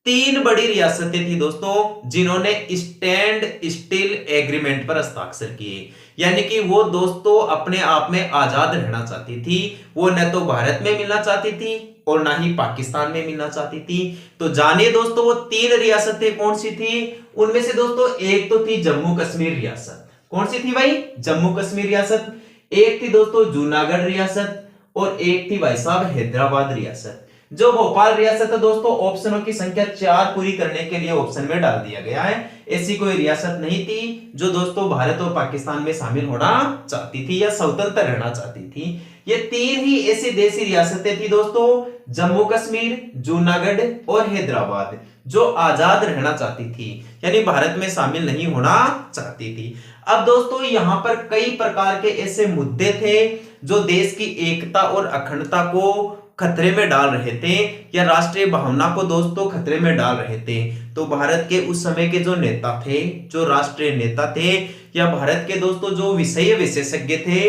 तीन बड़ी रियासतें थी दोस्तों जिन्होंने स्टैंड स्टिल एग्रीमेंट पर हस्ताक्षर किए, यानी कि वो दोस्तों अपने आप में आजाद रहना चाहती थी। वो न तो भारत में मिलना चाहती थी और ना ही पाकिस्तान में मिलना चाहती थी। तो जानिए दोस्तों वो तीन रियासतें कौन सी थी। उनमें से दोस्तों एक तो थी जम्मू कश्मीर रियासत। कौन सी थी भाई? जम्मू कश्मीर रियासत। एक थी दोस्तों जूनागढ़ रियासत और एक थी भाई साहब हैदराबाद रियासत। जो भोपाल रियासत है दोस्तों ऑप्शनों की संख्या 4 पूरी करने के लिए ऑप्शन में डाल दिया गया है। ऐसी कोई रियासत नहीं थी जो दोस्तों भारत और पाकिस्तान में शामिल होना चाहती थी या स्वतंत्र रहना चाहती थी। ये तीन ही ऐसी देशी रियासतें थी दोस्तों, जम्मू कश्मीर, जूनागढ़ और हैदराबाद, जो आजाद रहना चाहती थी, यानी भारत में शामिल नहीं होना चाहती थी। अब दोस्तों यहां पर कई प्रकार के ऐसे मुद्दे थे जो देश की एकता और अखंडता को खतरे में डाल रहे थे या राष्ट्रीय भावना को दोस्तों खतरे में डाल रहे थे। तो भारत के उस समय के जो नेता थे, जो राष्ट्रीय नेता थे, या भारत के दोस्तों जो विषय विशेषज्ञ थे,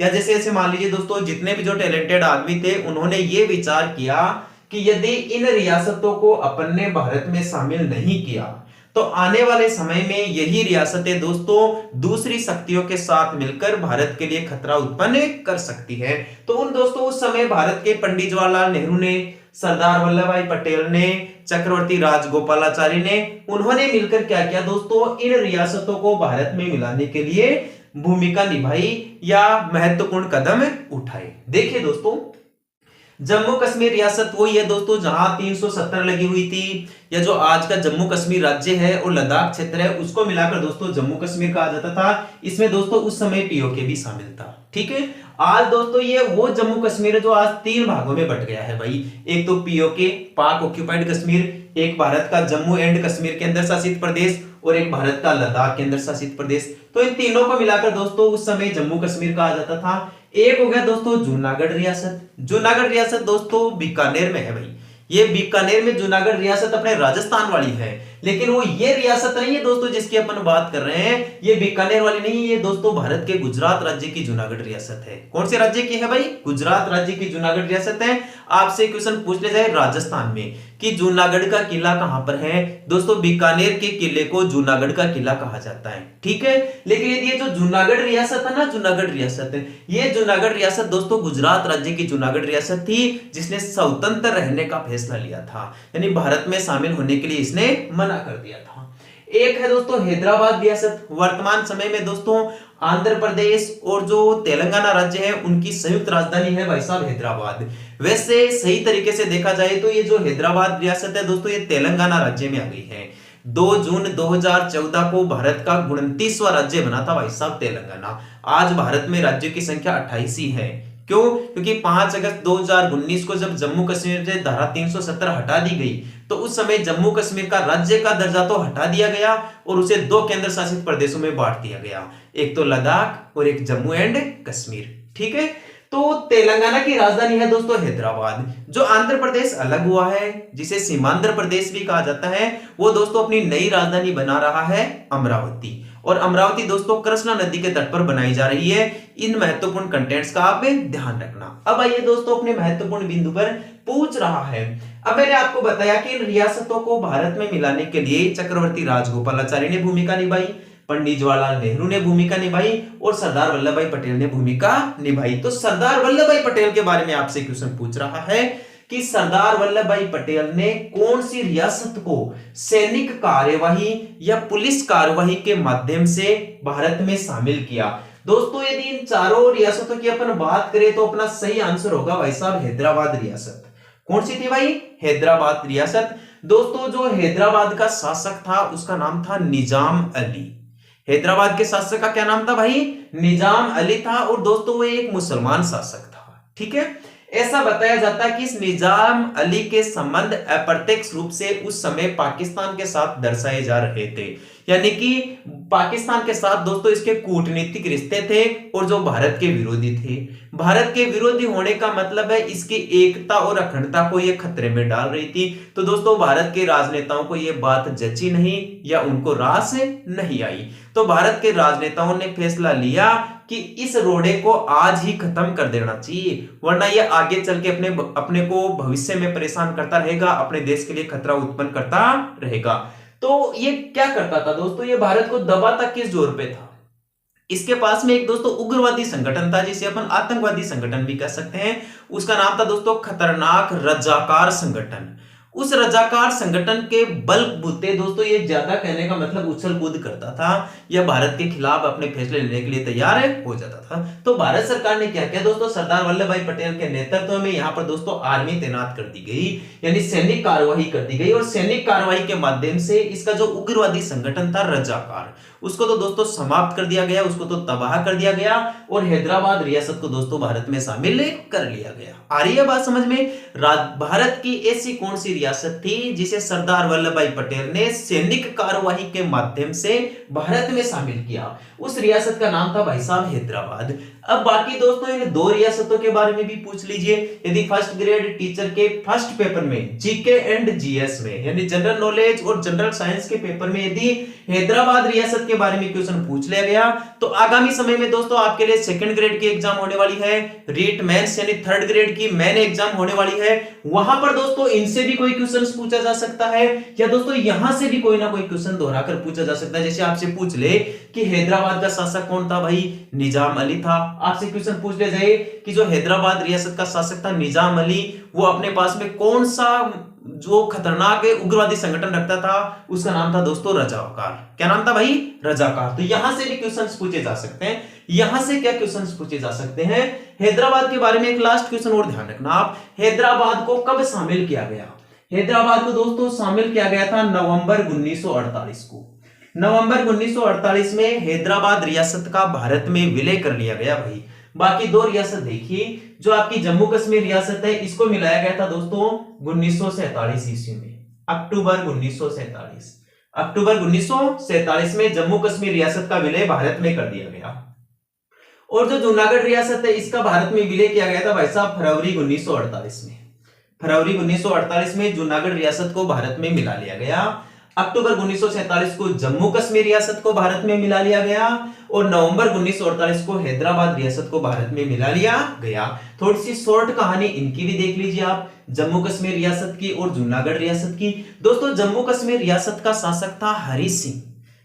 या जैसे जैसे मान लीजिए दोस्तों जितने भी जो टैलेंटेड आदमी थे, उन्होंने ये विचार किया कि यदि इन रियासतों को अपन ने भारत में शामिल नहीं किया तो आने वाले समय में यही रियासतें दोस्तों दूसरी शक्तियों के साथ मिलकर भारत के लिए खतरा उत्पन्न कर सकती है। तो उन दोस्तों उस समय भारत के पंडित जवाहरलाल नेहरू ने, सरदार वल्लभ भाई पटेल ने, चक्रवर्ती राजगोपालाचारी ने, उन्होंने मिलकर क्या किया दोस्तों, इन रियासतों को भारत में मिलाने के लिए भूमिका निभाई या महत्वपूर्ण कदम उठाए। देखिए दोस्तों जम्मू कश्मीर रियासत वही है दोस्तों जहां 370 लगी हुई थी, या जो आज का जम्मू कश्मीर राज्य है और लद्दाख क्षेत्र है उसको मिलाकर दोस्तों जम्मू कश्मीर कहा जाता था। इसमें दोस्तों उस समय पीओके भी शामिल था। ठीक है, आज दोस्तों ये वो जम्मू कश्मीर है जो आज तीन भागों में बट गया है भाई। एक तो पीओके पाक ऑक्यूपाइड कश्मीर, एक भारत का जम्मू एंड कश्मीर केंद्र शासित प्रदेश और एक भारत का लद्दाख केंद्र शासित प्रदेश। तो इन तीनों को मिलाकर दोस्तों उस समय जम्मू कश्मीर कहा जाता था। एक हो गया दोस्तों जूनागढ़ रियासत। जूनागढ़ रियासत दोस्तों बीकानेर में है भाई। ये बीकानेर में जूनागढ़ रियासत अपने राजस्थान वाली है, लेकिन वो ये रियासत नहीं है दोस्तों जिसकी अपन बात कर रहे हैं। ये बीकानेर वाली नहीं, ये दोस्तों भारत के गुजरात राज्य की जूनागढ़ रियासत है। कौन से राज्य की है भाई? गुजरात राज्य की जूनागढ़ रियासत है। आपसे क्वेश्चन पूछ ले जाए राजस्थान में कि जूनागढ़ का किला कहां पर है, दोस्तों बीकानेर के किले को जूनागढ़ का किला कहा जाता है। ठीक है, लेकिन ये जो जूनागढ़ रियासत है ना, जूनागढ़ रियासत है, ये जूनागढ़ रियासत दोस्तों गुजरात राज्य की जूनागढ़ रियासत थी जिसने स्वतंत्र रहने का फैसला लिया था, यानी भारत में शामिल होने के लिए इसने मना कर दिया था। एक है दोस्तों हैदराबाद रियासत। वर्तमान समय में दोस्तों आंध्र प्रदेश और जो तेलंगाना राज्य है उनकी संयुक्त राजधानी है भाई साहब हैदराबाद। वैसे सही तरीके से देखा जाए तो ये जो हैदराबाद रियासत है दोस्तों ये तेलंगाना राज्य में आ गई है। 2 जून 2014 को भारत का 29वां राज्य बना था भाई साहब तेलंगाना। आज भारत में राज्यों की संख्या 28 ही है। क्यों? क्योंकि 5 अगस्त 2019 को जब जम्मू कश्मीर से धारा 370 हटा दी गई तो उस समय जम्मू कश्मीर का राज्य का दर्जा तो हटा दिया गया और उसे 2 केंद्र शासित प्रदेशों में बांट दिया गया, एक तो लद्दाख और एक जम्मू एंड कश्मीर। ठीक है, तो तेलंगाना की राजधानी है दोस्तों हैदराबाद। जो आंध्र प्रदेश अलग हुआ है जिसे सीमांध्र प्रदेश भी कहा जाता है, वो दोस्तों अपनी नई राजधानी बना रहा है अमरावती। और अमरावती दोस्तों कृष्णा नदी के तट पर बनाई जा रही है। इन महत्वपूर्ण कंटेंट्स का आप ध्यान रखना। अब आइए दोस्तों अपने महत्वपूर्ण बिंदु पर पूछ रहा है। अब मैंने आपको बताया कि इन रियासतों को भारत में मिलाने के लिए चक्रवर्ती राजगोपालाचारी ने भूमिका निभाई, पंडित जवाहरलाल नेहरू ने भूमिका निभाई और सरदार वल्लभ भाई पटेल ने भूमिका निभाई। तो सरदार वल्लभ भाई पटेल के बारे में आपसे क्वेश्चन पूछ रहा है कि सरदार वल्लभ भाई पटेल ने कौन सी रियासत को सैनिक कार्यवाही या पुलिस कार्यवाही के माध्यम से भारत में शामिल किया। दोस्तों यदि इन चारों रियासतों की अपन बात करें तो अपना सही आंसर होगा भाई साहब हैदराबाद रियासत। कौन सी थी भाई? हैदराबाद रियासत। दोस्तों जो हैदराबाद का शासक था उसका नाम था निजाम अली। हैदराबाद के शासक का क्या नाम था भाई? निजाम अली था। और दोस्तों वो एक मुसलमान शासक था। ठीक है, ऐसा बताया जाता है कि इस निजाम अली के संबंध अप्रत्यक्ष रूप से उस समय पाकिस्तान के साथ दर्शाए जा रहे थे, यानी कि पाकिस्तान के साथ दोस्तों इसके कूटनीतिक रिश्ते थे और जो भारत के विरोधी थे। भारत के विरोधी होने का मतलब है इसकी एकता और अखंडता को ये खतरे में डाल रही थी। तो दोस्तों भारत के राजनेताओं को ये बात जची नहीं या उनको रास नहीं आई। तो भारत के राजनेताओं ने फैसला लिया कि इस रोड़े को आज ही खत्म कर देना चाहिए, वरना यह आगे चल के अपने को भविष्य में परेशान करता रहेगा, अपने देश के लिए खतरा उत्पन्न करता रहेगा। तो ये क्या करता था दोस्तों, ये भारत को दबाता किस जोर पे था, इसके पास में एक दोस्तों उग्रवादी संगठन था, जिसे अपन आतंकवादी संगठन भी कह सकते हैं। उसका नाम था दोस्तों खतरनाक रजाकार संगठन। उस रजाकार संगठन के बलबूते दोस्तों, ये ज्यादा कहने का मतलब उछल कूद करता था, यह भारत के खिलाफ अपने फैसले लेने के लिए तैयार हो जाता था। तो भारत सरकार ने क्या किया दोस्तों, सरदार वल्लभ भाई पटेल के नेतृत्व में यहाँ पर दोस्तों आर्मी तैनात कर दी गई, यानी सैनिक कार्यवाही कर दी गई, और सैनिक कार्यवाही के माध्यम से इसका जो उग्रवादी संगठन था रजाकार, उसको तो दोस्तों समाप्त कर दिया गया, उसको तो तबाह कर दिया गया, और हैदराबाद रियासत को दोस्तों भारत में शामिल कर लिया गया। आ रही है बात समझ में। भारत की ऐसी कौन सी रियासत थी जिसे सरदार वल्लभ भाई पटेल ने सैनिक कार्यवाही के माध्यम से भारत में शामिल किया, उस रियासत का नाम था भाई साहब हैदराबाद। अब बाकी दोस्तों इन दो रियासतों के बारे में भी पूछ लीजिए, यदि फर्स्ट ग्रेड टीचर के फर्स्ट पेपर में जीके एंड जीएस में, यानी जनरल नॉलेज और जनरल साइंस के पेपर में यदि हैदराबाद रियासत के बारे में क्वेश्चन पूछ लिया गया, तो आगामी समय में दोस्तों आपके लिए सेकंड ग्रेड की एग्जाम होने वाली है, रीट मेंस यानी थर्ड ग्रेड की मेन एग्जाम होने वाली है, वहां पर दोस्तों इनसे भी कोई क्वेश्चन पूछा जा सकता है, या दोस्तों यहां से भी कोई ना कोई क्वेश्चन दोहरा कर पूछा जा सकता है। जैसे आपसे पूछ ले कि हैदराबाद का शासक कौन था, भाई निजाम अली था। आपसे क्वेश्चन पूछ ले जाए कि जो हैदराबाद रियासत का शासक था निजाम अली, वो अपने पास में कौन सा जो खतरनाक उग्रवादी संगठन रखता था, उसका नाम था दोस्तों रजाकार। क्या नाम था भाई, रजाकार। तो यहां से भी क्वेश्चंस पूछे जा सकते हैं। यहां से क्या क्वेश्चंस पूछे जा सकते हैं, हैदराबाद के बारे में एक लास्ट क्वेश्चन और ध्यान रखना आप, हैदराबाद को कब शामिल किया गया। हैदराबाद को दोस्तों शामिल किया गया था नवंबर 1948 को। नवंबर 1948 में हैदराबाद रियासत का भारत में विलय कर लिया गया भाई। बाकी दो रियासत देखिए, जो आपकी जम्मू कश्मीर रियासत है, इसको मिलाया गया था दोस्तों 1947 ईस्वी में, अक्टूबर 1947। अक्टूबर 1947 में जम्मू कश्मीर रियासत का विलय भारत में कर दिया गया। और जो जूनागढ़ रियासत है, इसका भारत में विलय किया गया था भाई साहब फरवरी 1948 में। फरवरी 1948 में जूनागढ़ रियासत को भारत में मिला लिया गया। अक्टूबर 1947 को जम्मू कश्मीर रियासत को भारत में मिला लिया गया, और नवंबर 1948 को हैदराबाद रियासत को भारत में मिला लिया गया। थोड़ी सी शॉर्ट कहानी इनकी भी देख लीजिए आप, जम्मू कश्मीर रियासत की और जूनागढ़ रियासत की। दोस्तों जम्मू कश्मीर रियासत का शासक था हरि सिंह।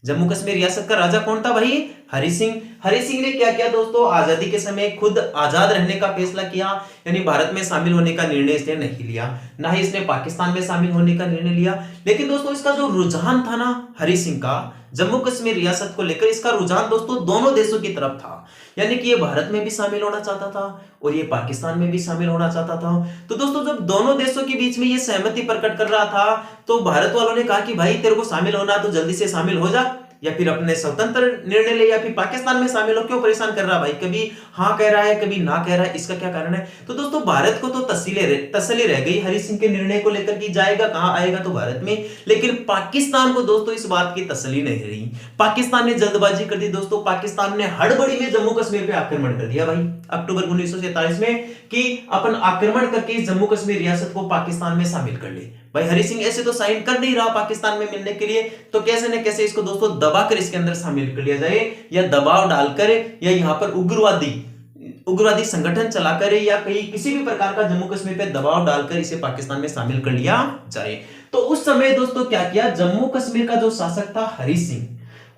जम्मू कश्मीर रियासत का राजा कौन था भाई, हरि सिंह। हरि सिंह ने क्या किया दोस्तों, आजादी के समय खुद आजाद रहने का फैसला किया, यानी भारत में शामिल होने का निर्णय इसने नहीं लिया, ना ही इसने पाकिस्तान में शामिल होने का निर्णय लिया। लेकिन दोस्तों इसका जो रुझान था ना हरि सिंह का जम्मू कश्मीर रियासत को लेकर, इसका रुझान दोस्तों दोनों देशों की तरफ था, यानी कि ये भारत में भी शामिल होना चाहता था और ये पाकिस्तान में भी शामिल होना चाहता था। तो दोस्तों जब दोनों देशों के बीच में ये सहमति प्रकट कर रहा था, तो भारत वालों ने कहा कि भाई तेरे को शामिल होना तो जल्दी से शामिल हो जा, या फिर अपने स्वतंत्र निर्णय ले, या फिर पाकिस्तान में शामिल हो, क्यों परेशान कर रहा भाई, कभी हाँ कह रहा है कभी ना कह रहा है, इसका क्या कारण है। तो दोस्तों भारत को तो तसल्ली रह गई हरि सिंह के निर्णय को लेकर कि जाएगा कहां, आएगा तो भारत में। लेकिन पाकिस्तान को दोस्तों इस बात की तसल्ली नहीं रही, पाकिस्तान ने जल्दबाजी कर दी दोस्तों, पाकिस्तान ने हड़बड़ी में जम्मू कश्मीर पे आक्रमण कर दिया भाई अक्टूबर 1947 में, कि अपन आक्रमण करके जम्मू कश्मीर रियासत को पाकिस्तान में शामिल कर ले। भाई हरि सिंह ऐसे तो साइन कर नहीं रहा पाकिस्तान में मिलने के लिए, तो कैसे न कैसे इसको दोस्तों दबाकर इसके अंदर शामिल कर लिया जाए, या दबाव डालकर, या यहां पर उग्रवादी संगठन चलाकर, या कहीं किसी भी प्रकार का जम्मू कश्मीर पे दबाव डालकर इसे पाकिस्तान में शामिल कर लिया जाए। तो उस समय दोस्तों क्या किया, जम्मू कश्मीर का जो शासक था हरि सिंह,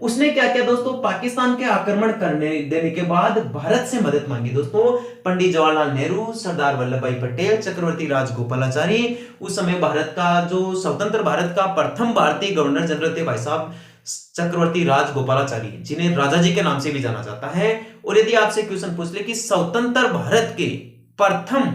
उसने क्या किया दोस्तों, पाकिस्तान के आक्रमण करने देने के बाद भारत से मदद मांगी दोस्तों। पंडित जवाहरलाल नेहरू, सरदार वल्लभ भाई पटेल, चक्रवर्ती राजगोपालाचारी, उस समय भारत का जो स्वतंत्र भारत का प्रथम भारतीय गवर्नर जनरल थे भाई साहब चक्रवर्ती राजगोपालाचारी, जिन्हें राजा जी के नाम से भी जाना जाता है। और यदि आपसे क्वेश्चन पूछ ले कि स्वतंत्र भारत के प्रथम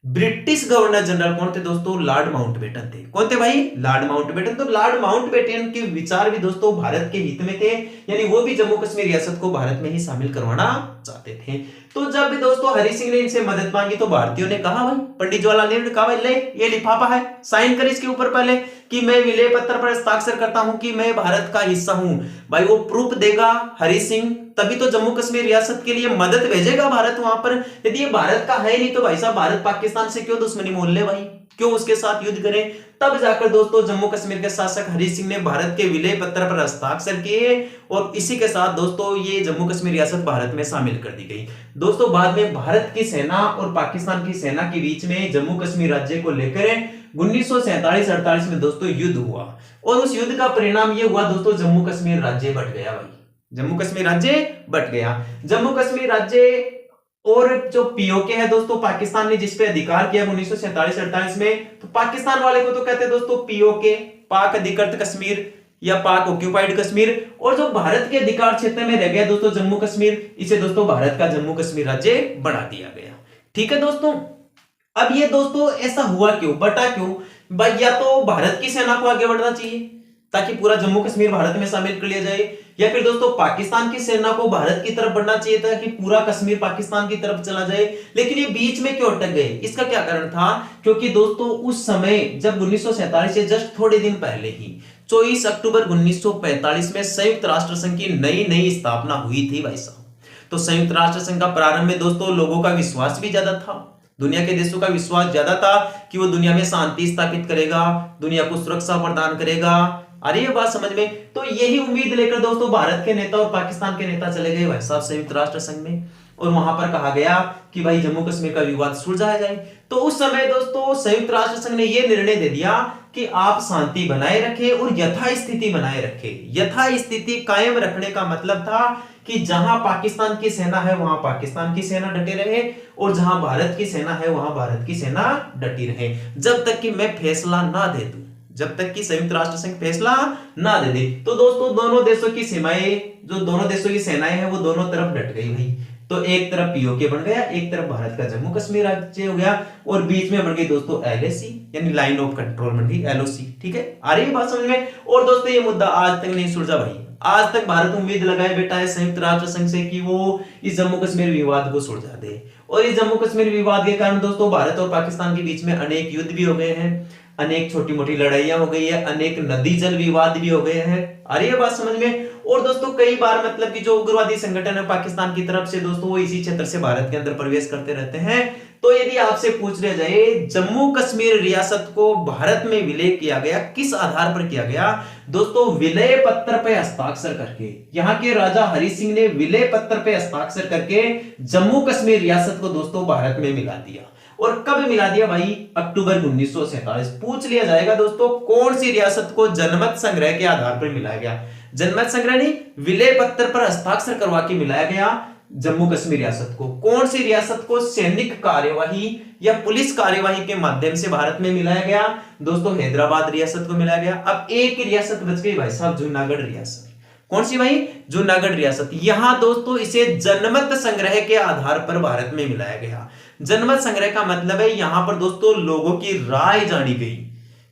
ब्रिटिश गवर्नर जनरल कौन थे दोस्तों, लॉर्ड माउंटबेटन थे। कौन थे भाई, लॉर्ड माउंटबेटन। तो लॉर्ड माउंटबेटन के विचार भी दोस्तों भारत के हित में थे, यानी वो भी जम्मू कश्मीर रियासत को भारत में ही शामिल करवाना चाहते थे। तो जब भी दोस्तों हरि सिंह ने इनसे मदद मांगी, तो भारतीयों ने कहा भाई, पंडित जवाहरलाल नेहरू ने कहा भाई ले ये लिफाफा है, साइन कर इसके ऊपर पहले कि मैं विलय पत्र पर हस्ताक्षर करता हूं कि मैं भारत का हिस्सा हूं। भाई वो प्रूफ देगा हरि सिंह, तभी तो जम्मू कश्मीर रियासत के लिए मदद भेजेगा भारत वहां पर। यदि ये भारत का है नहीं, तो भाई साहब भारत पाकिस्तान से क्यों दुश्मनी मोल ले भाई, क्यों उसके साथ युद्ध करें। तब जाकर दोस्तों जम्मू कश्मीर के शासक हरि सिंह ने भारत के विलय पत्र पर हस्ताक्षर किए और इसी के साथ दोस्तों ये जम्मू कश्मीर रियासत भारत में शामिल कर दी गई। दोस्तों बाद में भारत की सेना और पाकिस्तान की सेना के बीच में जम्मू कश्मीर राज्य को लेकर 1947-48 में दोस्तों युद्ध हुआ और उस युद्ध का परिणाम ये हुआ दोस्तों, जम्मू कश्मीर राज्य बट गया भाई, जम्मू कश्मीर राज्य बट गया। जम्मू कश्मीर राज्य और जो पीओके है दोस्तों, पाकिस्तान ने जिस पे अधिकार किया 1947-48 में, तो पाकिस्तान वाले को तो कहते हैं दोस्तों पीओके, पाक अधिकृत कश्मीर या पाक ऑक्यूपाइड कश्मीर, और जो भारत के अधिकार क्षेत्र में रह गया दोस्तों जम्मू कश्मीर, इसे दोस्तों भारत का जम्मू कश्मीर राज्य बना दिया गया। ठीक है दोस्तों, अब ये दोस्तों ऐसा हुआ क्यों, बटा क्यों भाई? या तो भारत की सेना को आगे बढ़ना चाहिए ताकि पूरा जम्मू कश्मीर भारत में शामिल कर लिया जाए, या फिर दोस्तों पाकिस्तान की सेना को भारत की तरफ बढ़ना चाहिए था कि पूरा कश्मीर पाकिस्तान की तरफ चला जाए। लेकिन ये बीच में क्यों अटक गए, इसका क्या कारण था? क्योंकि दोस्तों उस समय जब 1947 से जस्ट थोड़े दिन पहले ही 24 अक्टूबर 1945 में संयुक्त राष्ट्र संघ की नई स्थापना हुई थी भाई साहब। तो संयुक्त राष्ट्र संघ का प्रारंभ में दोस्तों लोगों का विश्वास भी ज्यादा था, दुनिया के देशों का विश्वास ज्यादा था कि वो दुनिया में शांति स्थापित करेगा, दुनिया को सुरक्षा प्रदान करेगा। अरे ये बात समझ में, तो यही उम्मीद लेकर दोस्तों भारत के नेता और पाकिस्तान के नेता चले गए भाई साहब संयुक्त राष्ट्र संघ में, और वहां पर कहा गया कि भाई जम्मू कश्मीर का विवाद सुलझाया जाए। तो उस समय दोस्तों संयुक्त राष्ट्र संघ ने यह निर्णय दे दिया कि आप शांति बनाए रखें और यथास्थिति बनाए रखें। यथास्थिति कायम रखने का मतलब था कि जहां पाकिस्तान की सेना है वहां पाकिस्तान की सेना डटे रहे, और जहां भारत की सेना है वहां भारत की सेना डटी रहे, जब तक कि मैं फैसला ना दे दूं, जब तक कि संयुक्त राष्ट्र संघ फैसला ना दे दे। तो दोस्तों दोनों देशों की सीमाएं, जो दोनों देशों की सेनाएं हैं वो दोनों तरफ डट गई भाई। तो एक तरफ पीओके बन गया, एक तरफ भारत का जम्मू कश्मीर राज्य हो गया, और बीच में बन गई दोस्तों एलएसी यानी लाइन ऑफ कंट्रोल बन गई, एलओसी। ठीक है, आ रही है बात समझ में? और दोस्तों ये मुद्दा आज तक नहीं सुलझा भाई। आज तक भारत उम्मीद लगाए बैठा है संयुक्त राष्ट्र संघ से कि वो इस जम्मू कश्मीर विवाद को सुलझा दे, और इस जम्मू कश्मीर विवाद के कारण दोस्तों भारत और पाकिस्तान के बीच में अनेक युद्ध भी हो गए हैं, अनेक छोटी मोटी लड़ाइयां हो गई है, अनेक नदी जल विवाद भी हो गए हैं। आ रही है बात समझ में? और दोस्तों कई बार मतलब कि जो उग्रवादी संगठन है पाकिस्तान की तरफ से दोस्तों वो इसी क्षेत्र से भारत के अंदर प्रवेश करते रहते हैं। तो यदि आपसे पूछ लिया जाए जम्मू कश्मीर रियासत को भारत में विलय किया गया, किस आधार पर किया गया दोस्तों? विलय पत्र पे हस्ताक्षर करके। यहाँ के राजा हरि सिंह ने विलय पत्र पे हस्ताक्षर करके जम्मू कश्मीर रियासत को दोस्तों भारत में मिला दिया। और कब मिला दिया भाई? अक्टूबर 1947। पूछ लिया जाएगा दोस्तों कौन सी रियासत को जनमत संग्रह के आधार पर मिलाया गया? जनमत संग्रह नहीं, विलय पत्र पर हस्ताक्षर करवा के मिलाया गया जम्मू कश्मीर रियासत को। कौन सी रियासत को सैनिक कार्यवाही या पुलिस कार्यवाही के माध्यम से भारत में मिलाया गया दोस्तों? हैदराबाद रियासत को मिलाया गया। अब एक रियासत बच गई भाई साहब, जूनागढ़ रियासत। कौन सी भाई? जूनागढ़ रियासत। यहां दोस्तों इसे जनमत संग्रह के आधार पर भारत में मिलाया गया। जनमत संग्रह का मतलब है यहां पर दोस्तों लोगों की राय जानी गई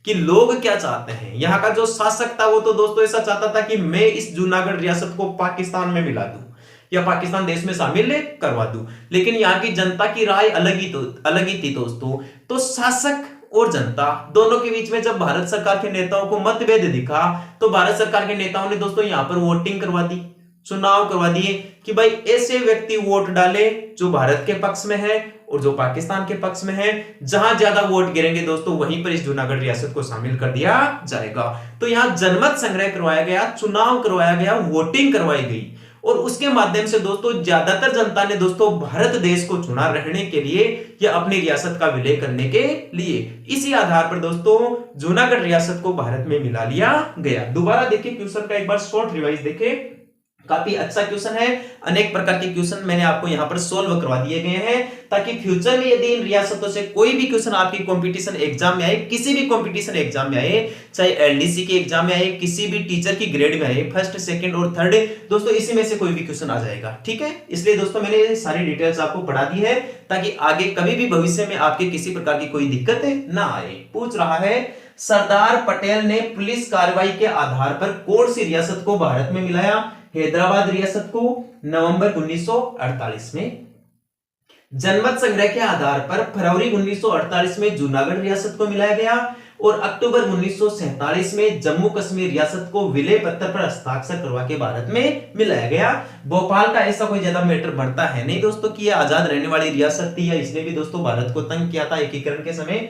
कि लोग क्या चाहते हैं। यहाँ का जो शासक था वो तो दोस्तों ऐसा चाहता था कि मैं इस जूनागढ़ रियासत को पाकिस्तान में मिला दूं या पाकिस्तान देश में शामिल करवा दूं, लेकिन यहाँ की जनता की राय अलग ही थी दोस्तों। तो शासक और जनता दोनों के बीच में जब भारत सरकार के नेताओं को मतभेद दिखा तो भारत सरकार के नेताओं ने दोस्तों यहाँ पर वोटिंग करवा दी, चुनाव करवा दिए कि भाई ऐसे व्यक्ति वोट डाले जो भारत के पक्ष में है और जो पाकिस्तान के पक्ष में है। जहां ज्यादा वोट गिरेंगे दोस्तों वहीं पर इस जूनागढ़ रियासत को शामिल कर दिया जाएगा। तो यहां जनमत संग्रह करवाया गया, चुनाव करवाया गया, वोटिंग करवाई गई, और उसके माध्यम से दोस्तों ज्यादातर जनता ने दोस्तों भारत देश को चुना रहने के लिए या अपनी रियासत का विलय करने के लिए। इसी आधार पर दोस्तों जूनागढ़ रियासत को भारत में मिला लिया गया। दोबारा देखिए क्वेश्चन का एक बार शॉर्ट रिवाइज देखें, काफी अच्छा क्वेश्चन है। अनेक प्रकार के क्वेश्चन मैंने आपको यहां पर सोल्व करवा दिए गए हैं ताकि फ्यूचर में यदि इन रियासतों से कोई भी क्वेश्चन आपकी कंपटीशन एग्जाम में आए, किसी भी कंपटीशन एग्जाम में आए, चाहे एलडीसी के एग्जाम में आए, किसी भी टीचर की ग्रेड में आए, फर्स्ट सेकंड और थर्ड, दोस्तों इसी में से कोई भी क्वेश्चन आ जाएगा। ठीक है, इसलिए दोस्तों मैंने सारी डिटेल्स आपको पढ़ा दी है ताकि आगे कभी भी भविष्य में आपके किसी प्रकार की कोई दिक्कत ना आए। पूछ रहा है सरदार पटेल ने पुलिस कार्रवाई के आधार पर कौन सी रियासत को भारत में मिलाया? हैदराबाद रियासत को नवंबर 1948 में। जनमत संग्रह के आधार पर फरवरी 1948 में जूनागढ़ रियासत को मिलाया गया, और अक्टूबर 1947 में जम्मू कश्मीर रियासत को विलय पत्र पर हस्ताक्षर करवा के भारत में मिलाया गया। भोपाल का ऐसा कोई ज्यादा मैटर बनता है नहीं दोस्तों कि यह आजाद रहने वाली रियासत थी या इसने भी दोस्तों भारत को तंग किया था एकीकरण के समय।